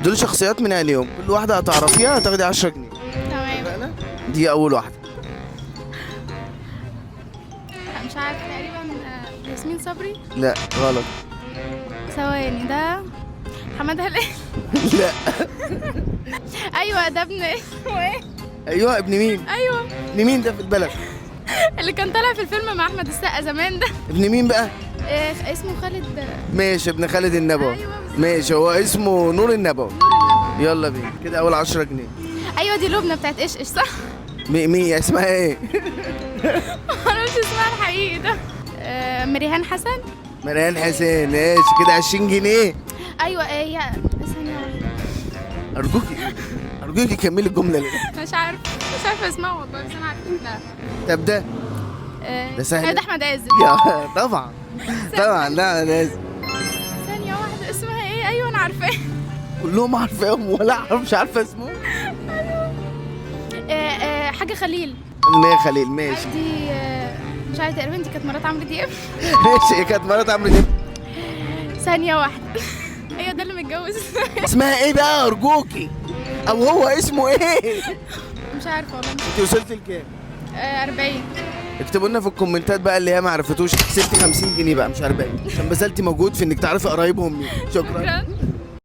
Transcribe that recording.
دول شخصيات من اليوم، كل واحده هتعرفيها هتاخدي 10 جنيه. تمام. اتفقنا؟ دي اول واحده. مش عارفه، تقريبا ياسمين صبري. لا غلط. ثواني، ده محمد هلال. لا. ايوه ده ابن اسمه ايه؟ ايوه ابن مين؟ ايوه ابن مين ده في البلد؟ اللي كان طالع في الفيلم مع احمد السقا زمان ده. ابن مين بقى؟ اسمه خالد. ماشي ابن خالد النبوي. أيوة. ماشي هو اسمه نور النبوي. يلا بينا كده اول 10 جنيه. ايوه دي لبنى بتاعت ايش صح؟ مين اسمها ايه؟ معرفش اسمها الحقيقي ده. مريهان حسن. مريان حسين. ماشي كده 20 جنيه. ايوه هي ثانية واحدة. ارجوكي كملي الجمله اللي مش عارفه اسمها والله، بس انا عارفه. طب ده ده سهل. ده احمد عز. يا طبعا طبعا. لا انا اسف. ثانية واحدة، اسمها ايه؟ ايوه انا عارفاه. كلهم عارفاهم ولا مش عارفه اسمه. حاجة خليل. امنيه خليل. ماشي. دي مش عارفة، تقريبا دي كانت مرات عمرو دياب. ماشي كانت مرات عمرو دياب. ثانية واحدة. ايوه ده اللي متجوز. اسمها ايه بقى ارجوكي؟ او هو اسمه ايه؟ مش عارفة والله. انت وصلت لكام؟ 40. اكتبوا لنا في الكومنتات بقى اللي هي ما عرفتوش. كسبتي 50 جنيه بقى مش 40 عشان بذلتي مجهود في انك تعرفي قرايبهم مين. شكرا. شكرا.